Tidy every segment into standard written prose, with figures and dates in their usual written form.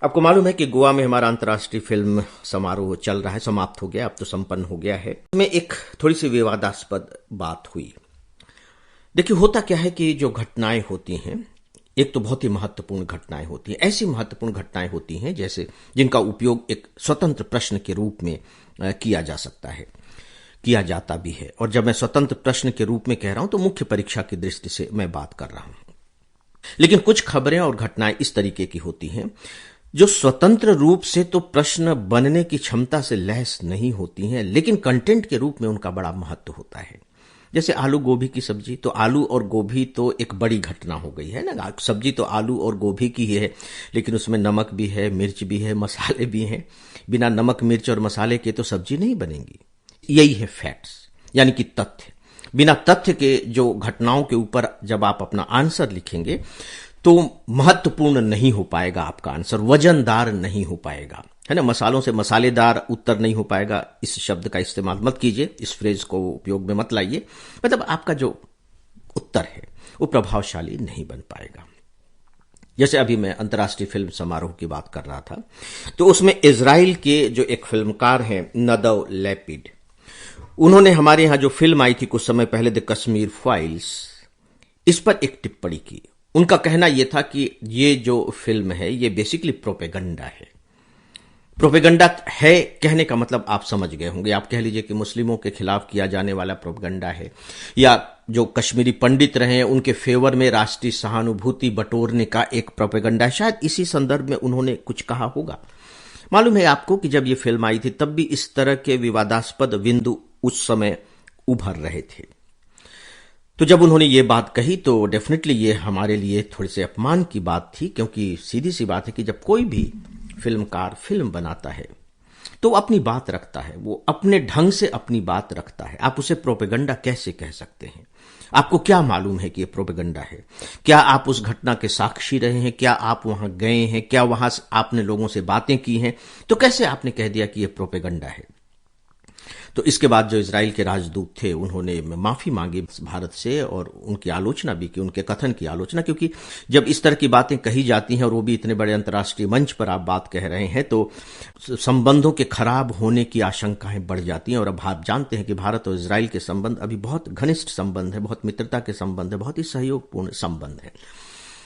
आपको मालूम है कि गोवा में हमारा अंतर्राष्ट्रीय फिल्म समारोह चल रहा है, समाप्त हो गया, अब तो संपन्न हो गया है। इसमें एक थोड़ी सी विवादास्पद बात हुई। देखिए, होता क्या है कि जो घटनाएं होती हैं, एक तो बहुत ही महत्वपूर्ण घटनाएं होती हैं, ऐसी महत्वपूर्ण घटनाएं होती हैं जैसे जिनका उपयोग एक स्वतंत्र प्रश्न के रूप में किया जा सकता है, किया जाता भी है। और जब मैं स्वतंत्र प्रश्न के रूप में कह रहा हूं तो मुख्य परीक्षा की दृष्टि से मैं बात कर रहा हूं। लेकिन कुछ खबरें और घटनाएं इस तरीके की होती हैं जो स्वतंत्र रूप से तो प्रश्न बनने की क्षमता से लैस नहीं होती हैं, लेकिन कंटेंट के रूप में उनका बड़ा महत्व होता है। जैसे आलू गोभी की सब्जी, तो आलू और गोभी तो एक बड़ी घटना हो गई है ना। सब्जी तो आलू और गोभी की ही है, लेकिन उसमें नमक भी है, मिर्च भी है, मसाले भी हैं। बिना नमक, मिर्च और मसाले के तो सब्जी नहीं बनेगी। यही है फैक्ट्स, यानी कि तथ्य। बिना तथ्य के जो घटनाओं के ऊपर जब आप अपना आंसर लिखेंगे तो महत्वपूर्ण नहीं हो पाएगा आपका आंसर, वजनदार नहीं हो पाएगा, है ना। मसालों से मसालेदार उत्तर नहीं हो पाएगा, इस शब्द का इस्तेमाल मत कीजिए, इस फ्रेज को उपयोग में मत लाइए। मतलब आपका जो उत्तर है वो प्रभावशाली नहीं बन पाएगा। जैसे अभी मैं अंतर्राष्ट्रीय फिल्म समारोह की बात कर रहा था, तो उसमें इजराइल के जो एक फिल्मकार हैं नदव लैपिड, उन्होंने हमारे यहां जो फिल्म आई थी कुछ समय पहले, द कश्मीर फाइल्स, इस पर एक टिप्पणी की। उनका कहना यह था कि ये जो फिल्म है ये बेसिकली प्रोपेगंडा है। प्रोपेगंडा है कहने का मतलब आप समझ गए होंगे। आप कह लीजिए कि मुस्लिमों के खिलाफ किया जाने वाला प्रोपेगंडा है, या जो कश्मीरी पंडित रहे हैं उनके फेवर में राष्ट्रीय सहानुभूति बटोरने का एक प्रोपेगंडा है। शायद इसी संदर्भ में उन्होंने कुछ कहा होगा। मालूम है आपको कि जब ये फिल्म आई थी तब भी इस तरह के विवादास्पद बिंदु उस समय उभर रहे थे। तो जब उन्होंने ये बात कही तो डेफिनेटली ये हमारे लिए थोड़ी से अपमान की बात थी, क्योंकि सीधी सी बात है कि जब कोई भी फिल्मकार फिल्म बनाता है तो वो अपनी बात रखता है, वो अपने ढंग से अपनी बात रखता है। आप उसे प्रोपेगंडा कैसे कह सकते हैं? आपको क्या मालूम है कि ये प्रोपेगंडा है? क्या आप उस घटना के साक्षी रहे हैं? क्या आप वहां गए हैं? क्या वहां आपने लोगों से बातें की हैं? तो कैसे आपने कह दिया कि ये प्रोपेगंडा है? तो इसके बाद जो इजराइल के राजदूत थे उन्होंने माफी मांगी भारत से और उनकी आलोचना भी की, उनके कथन की आलोचना, क्योंकि जब इस तरह की बातें कही जाती हैं और वो भी इतने बड़े अंतर्राष्ट्रीय मंच पर आप बात कह रहे हैं तो संबंधों के खराब होने की आशंकाएं बढ़ जाती हैं। और अब आप जानते हैं कि भारत और इजराइल के संबंध अभी बहुत घनिष्ठ संबंध है, बहुत मित्रता के संबंध है, बहुत ही सहयोगपूर्ण संबंध है।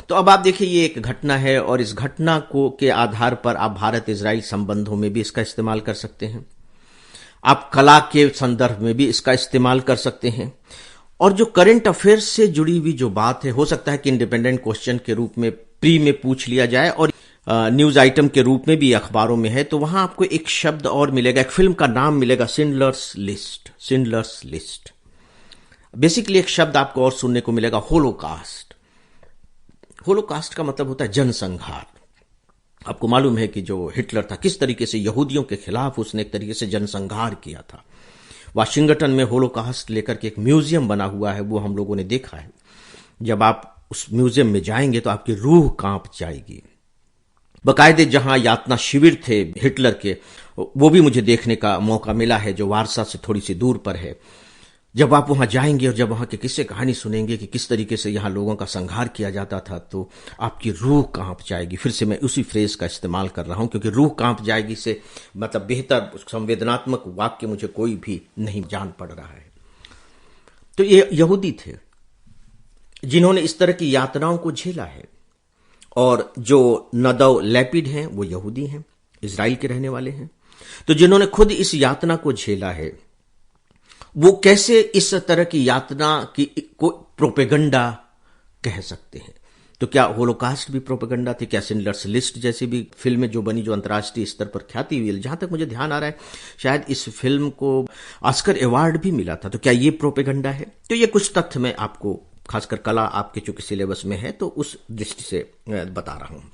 तो अब आप देखिए, ये एक घटना है और इस घटना को के आधार पर आप भारत इजराइल संबंधों में भी इसका इस्तेमाल कर सकते हैं, आप कला के संदर्भ में भी इसका इस्तेमाल कर सकते हैं। और जो करंट अफेयर्स से जुड़ी हुई जो बात है, हो सकता है कि इंडिपेंडेंट क्वेश्चन के रूप में प्री में पूछ लिया जाए और न्यूज आइटम के रूप में भी अखबारों में है, तो वहां आपको एक शब्द और मिलेगा, एक फिल्म का नाम मिलेगा, Schindler's list. Schindler's list basically एक शब्द आपको और सुनने को मिलेगा, होलोकास्ट। होलोकास्ट का मतलब होता है जनसंहार। आपको मालूम है कि जो हिटलर था किस तरीके से यहूदियों के खिलाफ उसने एक तरीके से जनसंहार किया था। वाशिंगटन में होलोकास्ट लेकर के एक म्यूजियम बना हुआ है, वो हम लोगों ने देखा है। जब आप उस म्यूजियम में जाएंगे तो आपकी रूह कांप जाएगी। बकायदे जहां यातना शिविर थे हिटलर के, वो भी मुझे देखने का मौका मिला है, जो वारसा से थोड़ी सी दूर पर है। जब आप वहां जाएंगे और जब वहां के किस्से कहानी सुनेंगे कि किस तरीके से यहां लोगों का संहार किया जाता था, तो आपकी रूह कांप जाएगी। फिर से मैं उसी फ्रेज का इस्तेमाल कर रहा हूं, क्योंकि रूह कांप जाएगी से मतलब बेहतर संवेदनात्मक वाक्य मुझे कोई भी नहीं जान पड़ रहा है। तो ये यहूदी थे जिन्होंने इस तरह की यातनाओं को झेला है। और जो नदव लैपिड हैं वो यहूदी हैं, इजराइल के रहने वाले हैं। तो जिन्होंने खुद इस यातना को झेला है, वो कैसे इस तरह की यातना की को प्रोपेगंडा कह सकते हैं? तो क्या होलोकास्ट भी प्रोपेगंडा थी? क्या शिंडलर्स लिस्ट जैसी भी फिल्में जो बनी, जो अंतर्राष्ट्रीय स्तर पर ख्याति हुई, जहां तक मुझे ध्यान आ रहा है शायद इस फिल्म को ऑस्कर अवार्ड भी मिला था, तो क्या ये प्रोपेगंडा है? तो ये कुछ तथ्य मैं आपको, खासकर कला आपके चूंकि सिलेबस में है तो उस दृष्टि से बता रहा हूं।